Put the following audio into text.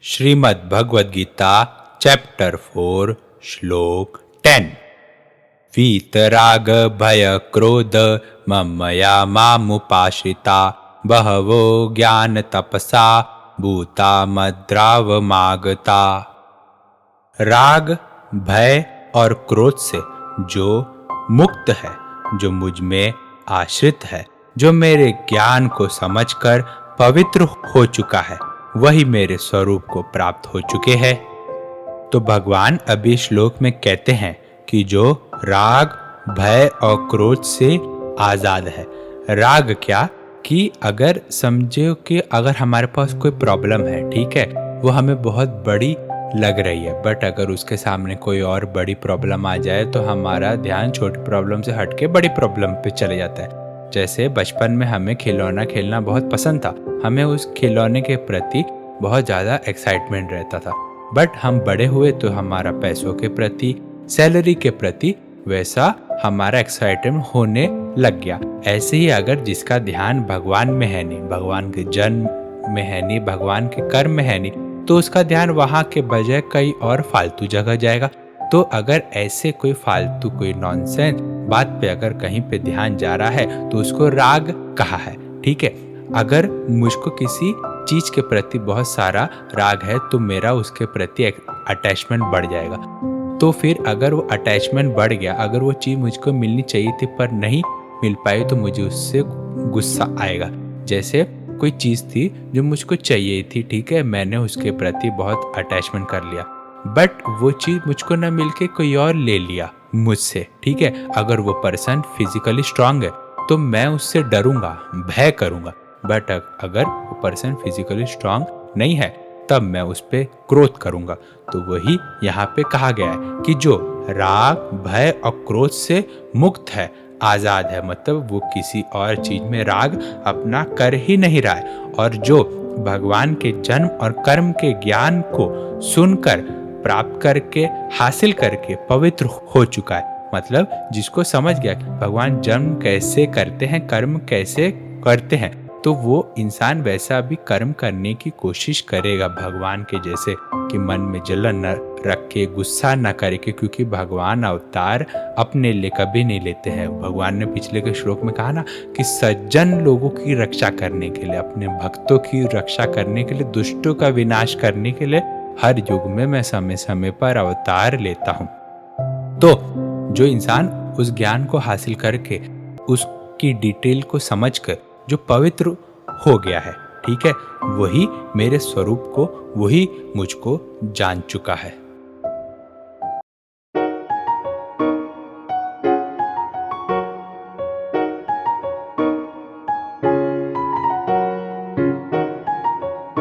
Shrimad Bhagavad Gita chapter 4 श्लोक 10। वीतराग भय क्रोध ममया मामुपाश्रिता बहवो ज्ञान तपसा भूता मद्रावमागता। राग, भय और क्रोध से जो मुक्त है, जो मुझ में आश्रित है, जो मेरे ज्ञान को समझकर पवित्र हो चुका है, वही मेरे स्वरूप को प्राप्त हो चुके हैं। तो भगवान अभी श्लोक में कहते हैं कि जो राग, भय और क्रोध से आजाद है। राग क्या कि अगर समझो कि अगर हमारे पास कोई प्रॉब्लम है, ठीक है, वो हमें बहुत बड़ी लग रही है, बट अगर उसके सामने कोई और बड़ी प्रॉब्लम आ जाए तो हमारा ध्यान छोटी प्रॉब्लम से हट के बड़ी प्रॉब्लम पे चले जाता है। जैसे बचपन में हमें खिलौना खेलना बहुत पसंद था, हमें उस खिलौने के प्रति बहुत ज़्यादा एक्साइटमेंट रहता था, बट हम बड़े हुए तो हमारा पैसों के प्रति, सैलरी के प्रति वैसा हमारा एक्साइटमेंट होने लग गया। ऐसे ही अगर जिसका ध्यान भगवान में है नहीं, भगवान के जन्म में है नहीं, भगवान के कर्म में है नहीं, तो उसका ध्यान वहाँ के बजाय कई और फालतू जगह जाएगा। तो अगर ऐसे कोई फालतू, कोई नॉनसेंस बात पे अगर कहीं पे ध्यान जा रहा है तो उसको राग कहा है, ठीक है। अगर मुझको किसी चीज के प्रति बहुत सारा राग है तो मेरा उसके प्रति अटैचमेंट बढ़ जाएगा। तो फिर अगर वो अटैचमेंट बढ़ गया, अगर वो चीज मुझको मिलनी चाहिए थी पर नहीं मिल पाई तो मुझे उससे गुस्सा आएगा। जैसे कोई चीज थी जो मुझको चाहिए थी, ठीक है, मैंने उसके प्रति बहुत अटैचमेंट कर लिया, बट वो चीज मुझको न मिलके कोई और ले लिया मुझसे, ठीक है। अगर वो पर्सन फिजिकली स्ट्रांग है तो मैं उससे डरूंगा, भय करूंगा, बट अगर वो पर्सन फिजिकली स्ट्रांग नहीं है तब मैं उस पर क्रोध करूंगा। तो वही यहाँ पे कहा गया है कि जो राग, भय और क्रोध से मुक्त है, आजाद है, मतलब वो किसी और चीज में राग अपना कर ही नहीं रहा है, और जो भगवान के जन्म और कर्म के ज्ञान को सुनकर प्राप्त करके, हासिल करके पवित्र हो चुका है। मतलब जिसको समझ गया कि भगवान जन्म कैसे करते हैं, कर्म कैसे करते हैं, तो वो इंसान वैसा भी कर्म करने की कोशिश करेगा भगवान के जैसे, कि मन में जलन न रखे, गुस्सा न करे, क्योंकि भगवान अवतार अपने लिए कभी नहीं लेते हैं। भगवान ने पिछले के श्लोक में कहा ना कि सज्जन लोगों की रक्षा करने के लिए, अपने भक्तों की रक्षा करने के लिए, दुष्टों का विनाश करने के लिए हर युग में मैं समय समय पर अवतार लेता हूँ। तो जो इंसान उस ज्ञान को हासिल करके उसकी डिटेल को समझकर जो पवित्र हो गया है, ठीक है, वही मेरे स्वरूप को, वही मुझको जान चुका है।